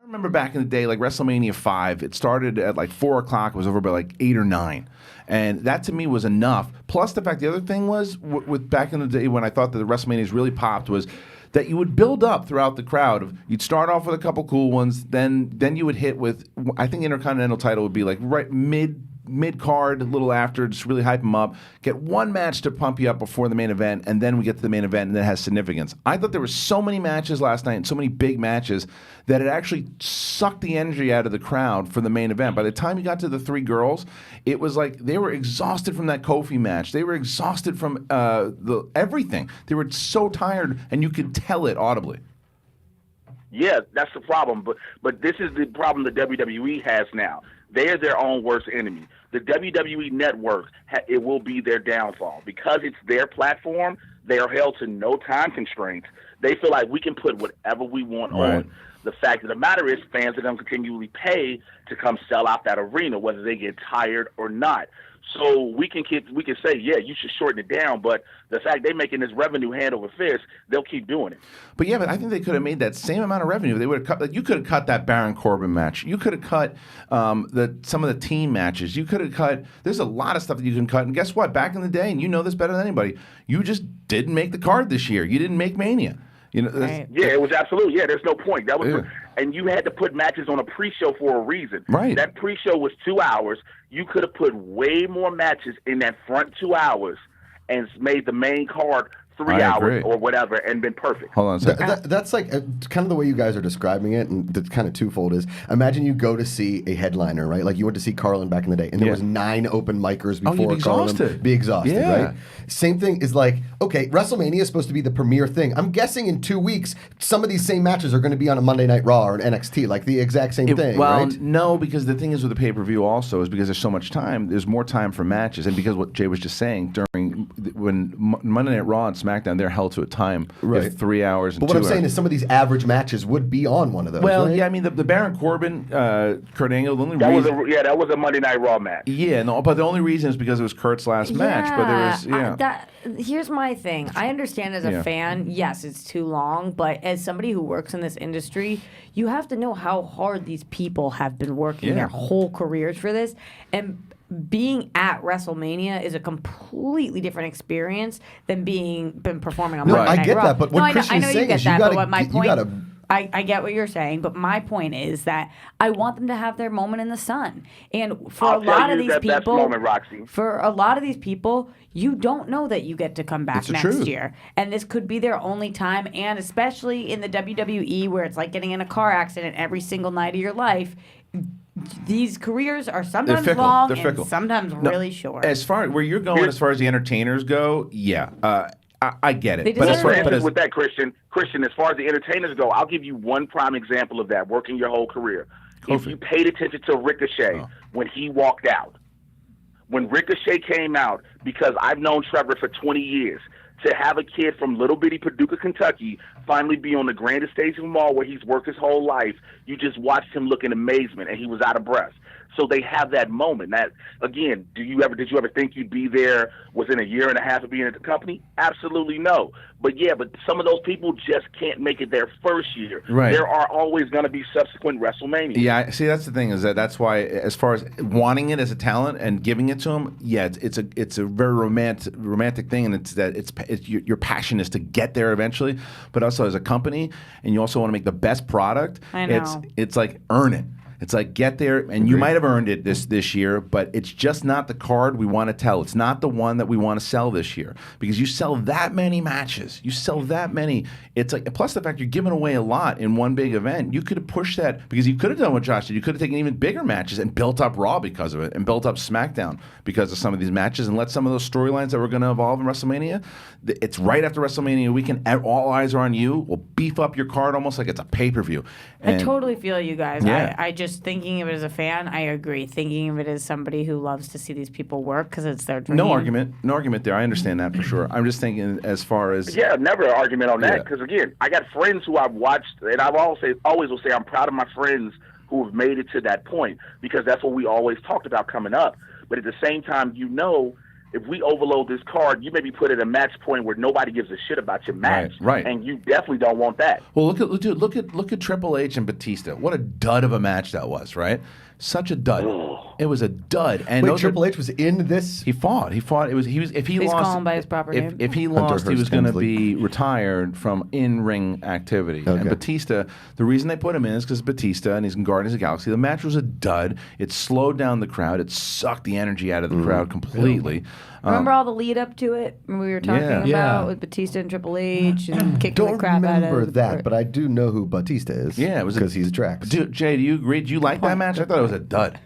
I remember back in the day, like WrestleMania 5, it started at like 4 o'clock, it was over by like 8 or 9. And that to me was enough. Plus the fact, the other thing was, with back in the day when I thought that the WrestleManias really popped, was that you would build up throughout the crowd. You'd start off with a couple cool ones, then you would hit with, I think Intercontinental title would be like right mid-card, a little after, just really hype them up. Get one match to pump you up before the main event, and then we get to the main event, and that has significance. I thought there were so many matches last night, and so many big matches, that it actually sucked the energy out of the crowd for the main event. By the time you got to the 3 girls, it was like they were exhausted from that Kofi match. They were exhausted from everything. They were so tired, and you could tell it audibly. Yeah, that's the problem. But this is the problem the WWE has now. They are their own worst enemy. The WWE Network, it will be their downfall. Because it's their platform, they are held to no time constraints. They feel like we can put whatever we want on. The fact of the matter is fans are going to continually pay to come sell out that arena, whether they get tired or not. So we can say, yeah, you should shorten it down, but the fact they're making this revenue hand over fist, they'll keep doing it. But yeah, but I think they could have made that same amount of revenue. They would have cut. Like, you could have cut that Baron Corbin match. You could have cut some of the team matches. You could have cut. There's a lot of stuff that you can cut. And guess what? Back in the day, and you know this better than anybody, you just didn't make the card this year. You didn't make Mania. You know, yeah, it was absolutely. Yeah, there's no point. That was, and you had to put matches on a pre-show for a reason. Right. That pre-show was 2 hours. You could have put way more matches in that front 2 hours and made the main card 3 hours or whatever and been perfect. Hold on a second. That's like kind of the way you guys are describing it, and the kind of twofold is, imagine you go to see a headliner, right? Like you went to see Carlin back in the day, and there was 9 open micers before Carlin. Be exhausted, right? Same thing is like, okay, WrestleMania is supposed to be the premier thing. I'm guessing in 2 weeks, some of these same matches are going to be on a Monday Night Raw or an NXT, like the exact same thing, well, right? no, because the thing is with the pay-per-view also is because there's so much time, there's more time for matches. And because what Jay was just saying, when Monday Night Raw and SmackDown, they're held to a time of 3 hours and 2 hours. But what I'm saying is some of these average matches would be on one of those, right? Yeah, I mean, the Baron Corbin, Kurt Angle, the only reason... that was a Monday Night Raw match. Yeah, no, but the only reason is because it was Kurt's last match. But there was, here's my thing. I understand as a fan, yes, it's too long, but as somebody who works in this industry, you have to know how hard these people have been working their whole careers for this. And being at WrestleMania is a completely different experience than performing on Monday Night Raw. I get that, but what Christian is saying is you gotta... I get what you're saying, but my point is that I want them to have their moment in the sun. And for a lot of these people, you don't know that you get to come back next year. And this could be their only time. And especially in the WWE, where it's like getting in a car accident every single night of your life, these careers are sometimes long and sometimes really short. As far where you're going, as far as the entertainers go, I get it. But with that, Christian, as far as the entertainers go, I'll give you one prime example of that, working your whole career. Kofi. If you paid attention to Ricochet when he walked out, when Ricochet came out, because I've known Trevor for 20 years, to have a kid from little bitty Paducah, Kentucky, finally be on the grandest stage of them all where he's worked his whole life, you just watched him look in amazement, and he was out of breath. So they have that moment. That, again, did you ever think you'd be there within a year and a half of being at the company? Absolutely no. But some of those people just can't make it their first year. Right. There are always going to be subsequent WrestleMania. Yeah, see, that's the thing, is that's why, as far as wanting it as a talent and giving it to them, it's a very romantic thing, and it's your passion is to get there eventually, but also as a company, and you also want to make the best product. I know. It's like earn it. It's like get there, and you might have earned it this year, but it's just not the card we want to tell. It's not the one that we want to sell this year, because you sell that many matches. You sell that many. It's like, plus the fact you're giving away a lot in one big event. You could have pushed that, because you could have done what Josh did. You could have taken even bigger matches and built up Raw because of it, and built up SmackDown because of some of these matches, and let some of those storylines that were going to evolve in WrestleMania. It's right after WrestleMania weekend. All eyes are on you. We'll beef up your card almost like it's a pay-per-view. I totally feel you guys. Yeah. I just thinking of it as a fan, I agree. Thinking of it as somebody who loves to see these people work because it's their dream. No argument there. I understand that for sure. I'm just thinking as far as never an argument on that, because again, I got friends who I've watched, and I've always will say I'm proud of my friends who have made it to that point, because that's what we always talked about coming up. But at the same time, if we overload this card, you may be put at a match point where nobody gives a shit about your match, right. And you definitely don't want that. Well, look at Triple H and Batista. What a dud of a match that was, right? Such a dud. It was a dud. And wait, Triple H was in this? He fought. If he Please lost, call him by his proper name. If he lost, he was going to be retired from in-ring activity. Okay. And Batista, the reason they put him in is because Batista and he's in Guardians of the Galaxy. The match was a dud. It slowed down the crowd. It sucked the energy out of the crowd completely. Remember all the lead up to it? We were talking about with Batista and Triple H and kicking the crap out of. Don't remember that, but I do know who Batista is. Yeah, it was because he's Drax. Jay, do you agree? Do you like that match? I thought it was a dud.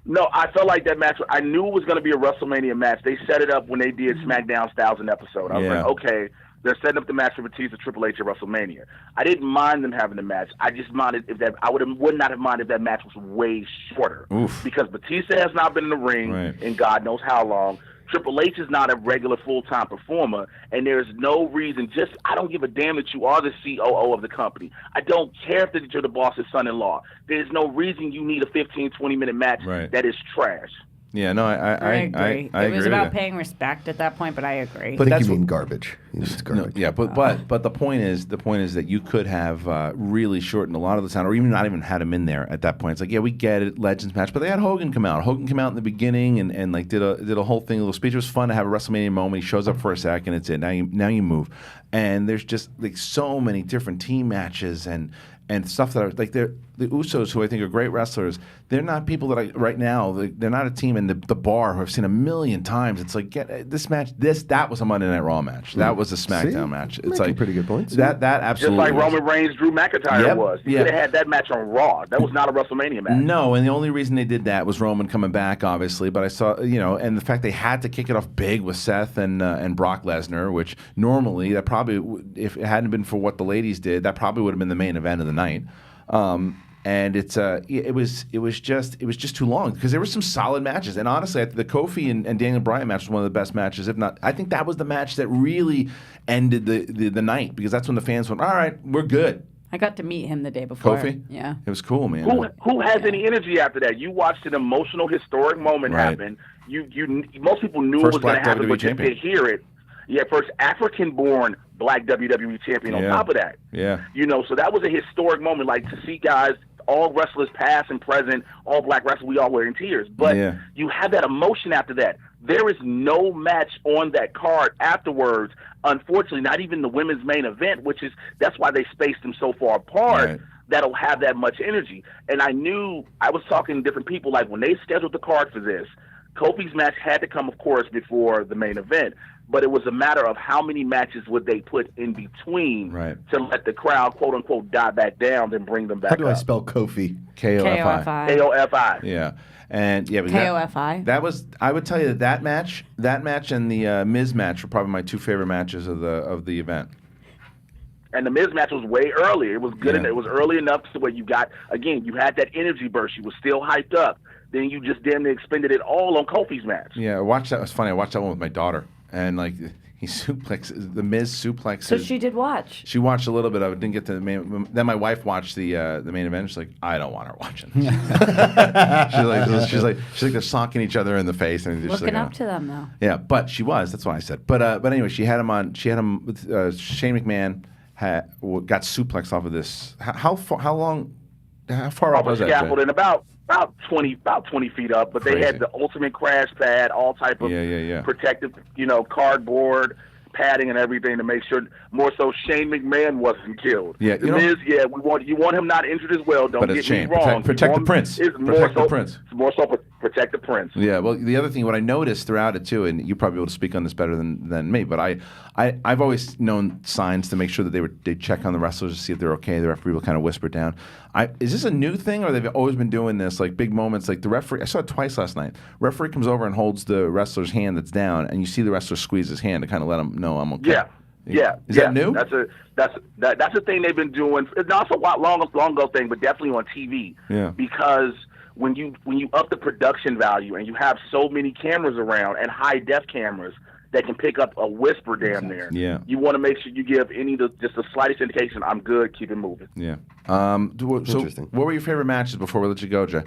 No, I felt like that match. I knew it was going to be a WrestleMania match. They set it up when they did SmackDown's 1000th episode. I was like, okay, they're setting up the match for Batista Triple H at WrestleMania. I didn't mind them having the match. I just minded if that. I would not have minded if that match was way shorter. Because Batista has not been in the ring in God knows how long. Triple H is not a regular full-time performer, and there's no reason. I don't give a damn that you are the COO of the company. I don't care if you're the boss's son-in-law. There's no reason you need a 15, 20-minute match that is trash. Yeah, no, I agree. It was about paying respect at that point, but I agree. But that's garbage. It's garbage. No, yeah, but the point is that you could have really shortened a lot of the time, or even not even had him in there at that point. It's like, yeah, we get it, Legends match, but they had Hogan come out. Hogan came out in the beginning and like did a whole thing, a little speech. It was fun to have a WrestleMania moment. He shows up for a second. It's it. Now you move, and there's just like so many different team matches and stuff that are like the Usos, who I think are great wrestlers. They're not people that right now. They're not a team in the bar who I've seen a million times. It's like this match. That was a Monday Night Raw match. That was a SmackDown match. It's like pretty good points. That absolutely just like Roman Reigns, Drew McIntyre was. You could have had that match on Raw. That was not a WrestleMania match. No, and the only reason they did that was Roman coming back, obviously. But I saw and the fact they had to kick it off big with Seth and Brock Lesnar, which normally that probably, if it hadn't been for what the ladies did, that probably would have been the main event of the night. And it was just too long because there were some solid matches, and honestly, the Kofi and Daniel Bryan match was one of the best matches, if not. I think that was the match that really ended the night, because that's when the fans went, all right, we're good. I got to meet him the day before. Kofi? Yeah. It was cool, man. Who has any energy after that? You watched an emotional, historic moment happen. Most people knew it was going to happen, but you didn't hear it. Yeah, first African-born Black WWE champion on top of that. Yeah. So that was a historic moment, like to see guys, all wrestlers past and present, all black wrestlers, we all were in tears. But you have that emotion after that. There is no match on that card afterwards, unfortunately, not even the women's main event, that's why they spaced them so far apart, that'll have that much energy. And I was talking to different people, like when they scheduled the card for this, Kofi's match had to come, of course, before the main event. But it was a matter of how many matches would they put in between to let the crowd, quote unquote, die back down, then bring them back up. How do I spell Kofi? K-O-F-I. K-O-F-I. Yeah. And K-O-F-I. That was, I would tell you that match and the Miz match were probably my two favorite matches of the event. And the Miz match was way early. It was good. And it was early enough to where you had that energy burst. You were still hyped up. Then you just damn near expended it all on Kofi's match. Yeah, I watched that. It was funny. I watched that one with my daughter. And like he suplexes the Miz suplexes. So she did watch. She watched a little bit of it. Didn't get to the main. Then my wife watched the main event. She's like, I don't want her watching. she's like they're socking each other in the face and just looking up to them though. Yeah, but she was. That's what I said. But anyway, she had him on. She had him with Shane McMahon. Got suplexed off of this. How far up was that? Scaffold in about 20 feet up, but Crazy. They had the ultimate crash pad, all type of protective, cardboard padding and everything to make sure. More so, Shane McMahon wasn't killed. Yeah, the Miz, you want him not injured as well. Don't get me wrong. Protect the prince. It's more so protect the prince. Yeah. Well, the other thing, what I noticed throughout it too, and you probably be able to speak on this better than me, but I've always known signs to make sure that they check on the wrestlers to see if they're okay. The referee will kind of whisper down. Is this a new thing, or they've always been doing this? Like big moments, like the referee. I saw it twice last night. Referee comes over and holds the wrestler's hand that's down, and you see the wrestler squeeze his hand to kind of let him know I'm okay. Yeah. Is that new? That's a thing they've been doing. It's not so long ago thing, but definitely on TV. Yeah. Because when you up the production value and you have so many cameras around and high def cameras that can pick up a whisper damn near. Yeah. You want to make sure you give just the slightest indication, I'm good, keep it moving. Yeah. So what were your favorite matches before we let you go, Jay?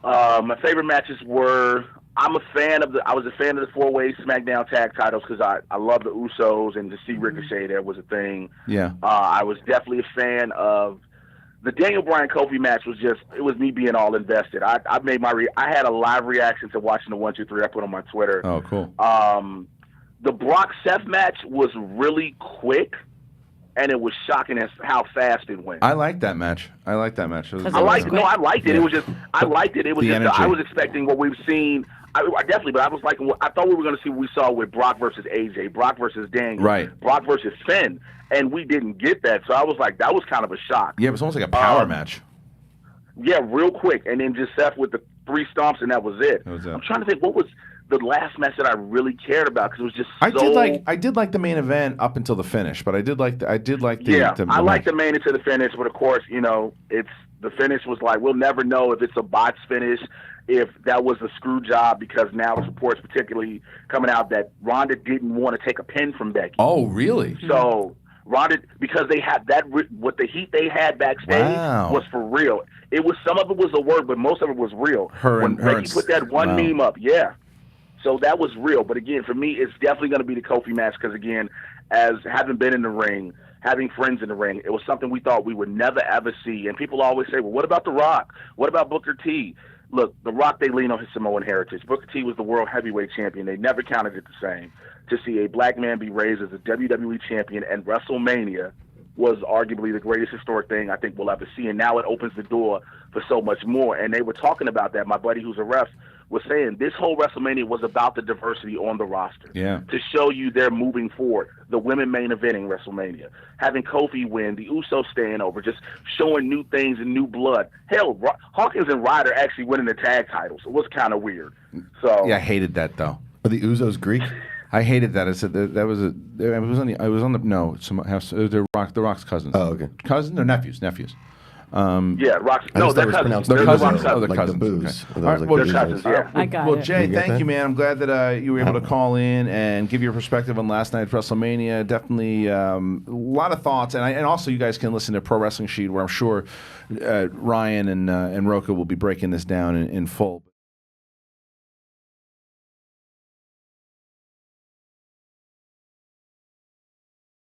My favorite matches were I was a fan of the 4-way SmackDown tag titles because I love the Usos, and to see Ricochet there was a thing. Yeah. I was definitely a fan of the Daniel Bryan Kofi match. It was me being all invested. I had a live reaction to watching the 1, 2, 3 I put on my Twitter. Oh, cool. The Brock Seth match was really quick, and it was shocking as how fast it went. I liked that match. I liked it. I liked it. Yeah. It was just, I liked it. It was just, I was expecting what we've seen. I definitely, but I was like, I thought we were going to see what we saw with Brock versus AJ, Brock versus Daniel, right? Brock versus Finn, and we didn't get that. So I was like, that was kind of a shock. Yeah, it was almost like a power match. Yeah, real quick, and then just Seth with the 3 stomps, and that was it. I'm trying to think, what was the last match that I really cared about, because it was just I did like the main event up until the finish, but I did like the I liked the main into the finish, but of course, it's the finish was like, we'll never know if it's a botch finish, if that was a screw job, because now there's reports particularly coming out that Ronda didn't want to take a pin from Becky. Oh, really? So Ronda, because they had that, what the heat they had backstage was for real. It was, some of it was a word, but most of it was real. When Becky put that one meme up, so that was real. But again, for me, it's definitely going to be the Kofi match, because again, as having been in the ring, having friends in the ring, it was something we thought we would never ever see. And people always say, well, what about The Rock? What about Booker T? Look, The Rock, they lean on his Samoan heritage. Booker T was the world heavyweight champion. They never counted it the same. To see a black man be raised as a WWE champion and WrestleMania was arguably the greatest historic thing I think we'll ever see. And now it opens the door for so much more. And they were talking about that. My buddy who's a ref was saying this whole WrestleMania was about the diversity on the roster. Yeah. To show you they're moving forward. The women main eventing WrestleMania. Having Kofi win, the Usos staying over, just showing new things and new blood. Hell, Hawkins and Ryder actually winning the tag titles. It was kind of weird. So yeah, I hated that though. Are the Usos Greek? I hated that. I said that was the Rock's cousins. Oh, okay. Cousins or nephews? Nephews. Yeah, Rock's. No, they're cousins. They're cousins. They're They're like cousins. the booze. Okay. All right, well, they're cousins. Yeah. I got well, it. Jay, You get thank that? you, man. I'm glad that you were able to call in and give your perspective on last night's WrestleMania. Definitely a lot of thoughts, and also you guys can listen to Pro Wrestling Sheet, where I'm sure Ryan and Roka will be breaking this down in full.